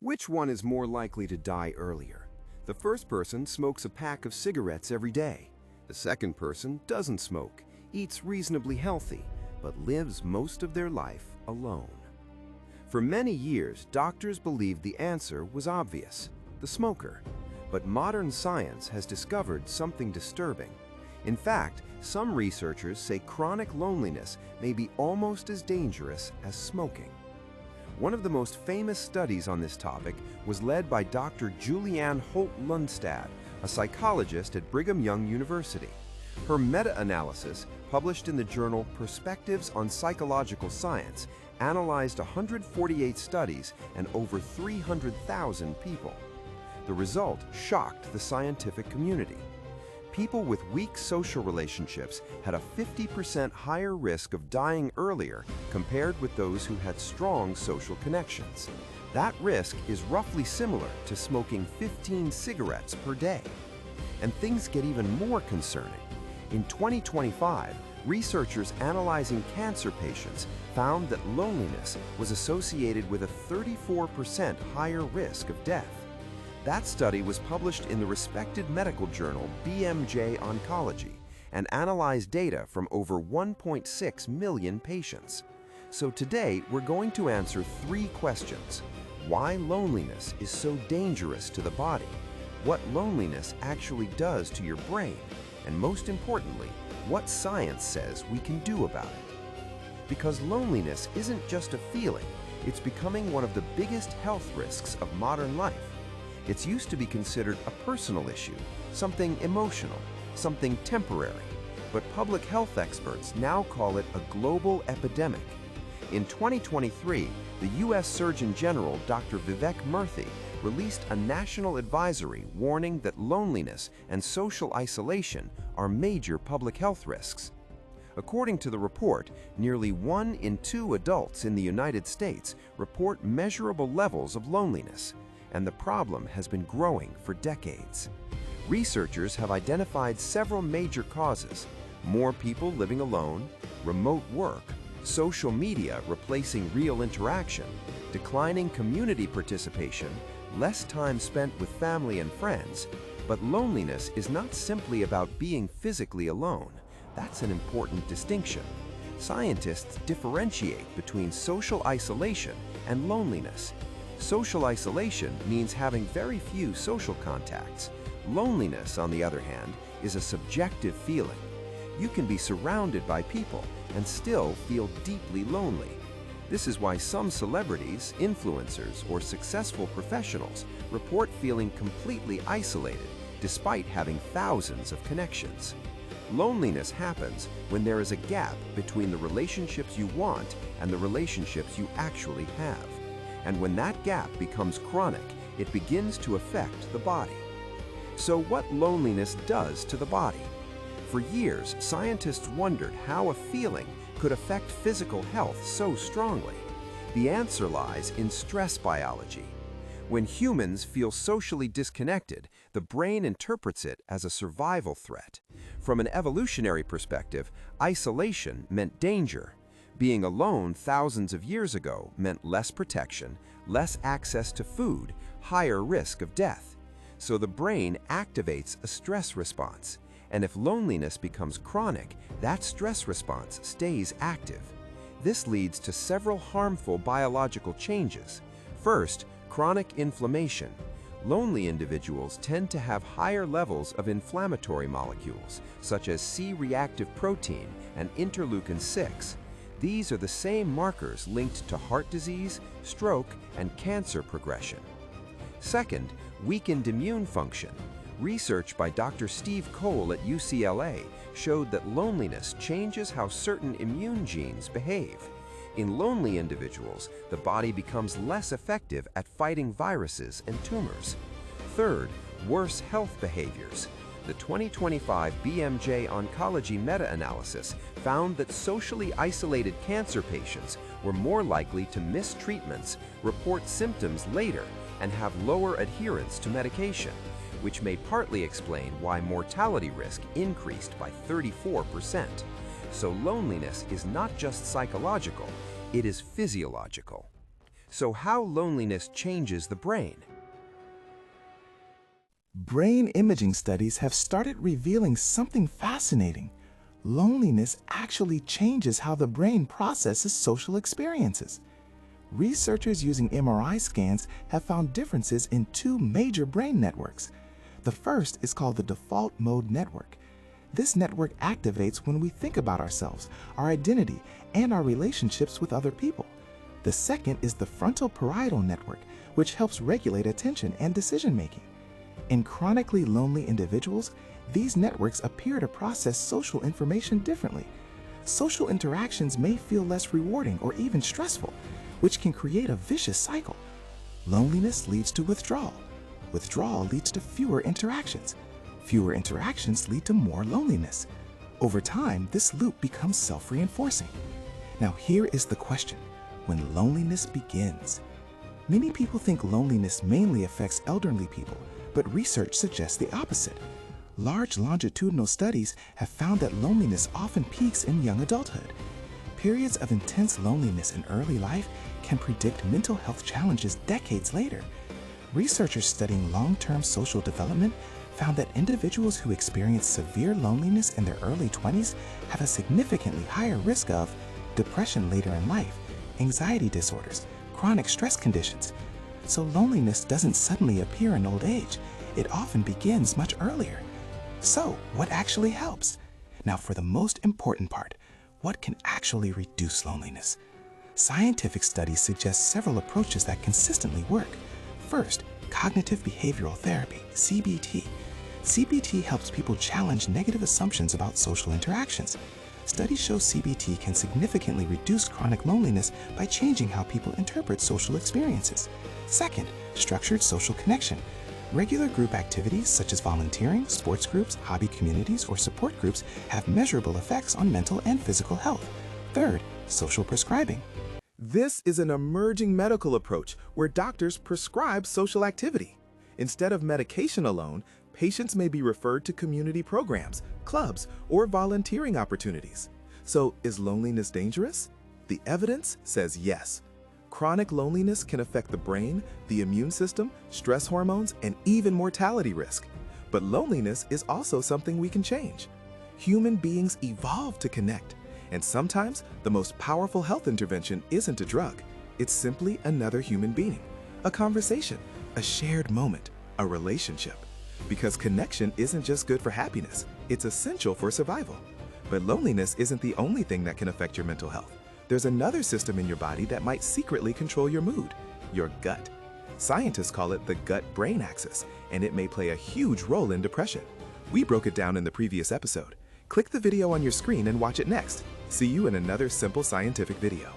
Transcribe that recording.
Which one is more likely to die earlier? The first person smokes a pack of cigarettes every day. The second person doesn't smoke, eats reasonably healthy, but lives most of their life alone. For many years, doctors believed the answer was obvious: the smoker. But modern science has discovered something disturbing. In fact, some researchers say chronic loneliness may be almost as dangerous as smoking. One of the most famous studies on this topic was led by Dr. Julianne Holt-Lundstad, a psychologist at Brigham Young University. Her meta-analysis, published in the journal Perspectives on Psychological Science, analyzed 148 studies and over 300,000 people. The result shocked the scientific community. People with weak social relationships had a 50% higher risk of dying earlier compared with those who had strong social connections. That risk is roughly similar to smoking 15 cigarettes per day. And things get even more concerning. In 2025, researchers analyzing cancer patients found that loneliness was associated with a 34% higher risk of death. That study was published in the respected medical journal BMJ Oncology and analyzed data from over 1.6 million patients. So today, we're going to answer 3 questions: why loneliness is so dangerous to the body, what loneliness actually does to your brain, and most importantly, what science says we can do about it. Because loneliness isn't just a feeling, it's becoming one of the biggest health risks of modern life. It's used to be considered a personal issue, something emotional, something temporary, but public health experts now call it a global epidemic. In 2023, the U.S. Surgeon General Dr. Vivek Murthy released a national advisory warning that loneliness and social isolation are major public health risks. According to the report, nearly 1 in 2 adults in the United States report measurable levels of loneliness, and the problem has been growing for decades. Researchers have identified several major causes: more people living alone, remote work, social media replacing real interaction, declining community participation, less time spent with family and friends. But loneliness is not simply about being physically alone. That's an important distinction. Scientists differentiate between social isolation and loneliness. Social isolation means having very few social contacts. Loneliness, on the other hand, is a subjective feeling. You can be surrounded by people and still feel deeply lonely. This is why some celebrities, influencers, or successful professionals report feeling completely isolated despite having thousands of connections. Loneliness happens when there is a gap between the relationships you want and the relationships you actually have. And when that gap becomes chronic, it begins to affect the body. So what loneliness does to the body? For years, scientists wondered how a feeling could affect physical health so strongly. The answer lies in stress biology. When humans feel socially disconnected, the brain interprets it as a survival threat. From an evolutionary perspective, isolation meant danger. Being alone thousands of years ago meant less protection, less access to food, higher risk of death. So the brain activates a stress response. And if loneliness becomes chronic, that stress response stays active. This leads to several harmful biological changes. First, chronic inflammation. Lonely individuals tend to have higher levels of inflammatory molecules, such as C-reactive protein and interleukin-6. These are the same markers linked to heart disease, stroke, and cancer progression. Second, weakened immune function. Research by Dr. Steve Cole at UCLA showed that loneliness changes how certain immune genes behave. In lonely individuals, the body becomes less effective at fighting viruses and tumors. Third, worse health behaviors. The 2025 BMJ Oncology meta-analysis found that socially isolated cancer patients were more likely to miss treatments, report symptoms later, and have lower adherence to medication, which may partly explain why mortality risk increased by 34%. So loneliness is not just psychological, it is physiological. So how loneliness changes the brain? Brain imaging studies have started revealing something fascinating. Loneliness actually changes how the brain processes social experiences. Researchers using MRI scans have found differences in two major brain networks. The first is called the default mode network. This network activates when we think about ourselves, our identity, and our relationships with other people. The second is the frontal parietal network, which helps regulate attention and decision-making. In chronically lonely individuals, these networks appear to process social information differently. Social interactions may feel less rewarding or even stressful, which can create a vicious cycle. Loneliness leads to withdrawal. Withdrawal leads to fewer interactions. Fewer interactions lead to more loneliness. Over time, this loop becomes self-reinforcing. Now here is the question: when loneliness begins? Many people think loneliness mainly affects elderly people, but research suggests the opposite. Large longitudinal studies have found that loneliness often peaks in young adulthood. Periods of intense loneliness in early life can predict mental health challenges decades later. Researchers studying long-term social development found that individuals who experience severe loneliness in their early 20s have a significantly higher risk of depression later in life, anxiety disorders, chronic stress conditions. So loneliness doesn't suddenly appear in old age. It often begins much earlier. So what actually helps? Now for the most important part, what can actually reduce loneliness? Scientific studies suggest several approaches that consistently work. First, cognitive behavioral therapy, CBT. CBT helps people challenge negative assumptions about social interactions. Studies show CBT can significantly reduce chronic loneliness by changing how people interpret social experiences. Second, structured social connection. Regular group activities such as volunteering, sports groups, hobby communities, or support groups have measurable effects on mental and physical health. Third, social prescribing. This is an emerging medical approach where doctors prescribe social activity. Instead of medication alone, patients may be referred to community programs, clubs, or volunteering opportunities. So, is loneliness dangerous? The evidence says yes. Chronic loneliness can affect the brain, the immune system, stress hormones, and even mortality risk. But loneliness is also something we can change. Human beings evolved to connect, and sometimes the most powerful health intervention isn't a drug. It's simply another human being, a conversation, a shared moment, a relationship. Because connection isn't just good for happiness, it's essential for survival. But loneliness isn't the only thing that can affect your mental health. There's another system in your body that might secretly control your mood, your gut. Scientists call it the gut-brain axis, and it may play a huge role in depression. We broke it down in the previous episode. Click the video on your screen and watch it next. See you in another simple scientific video.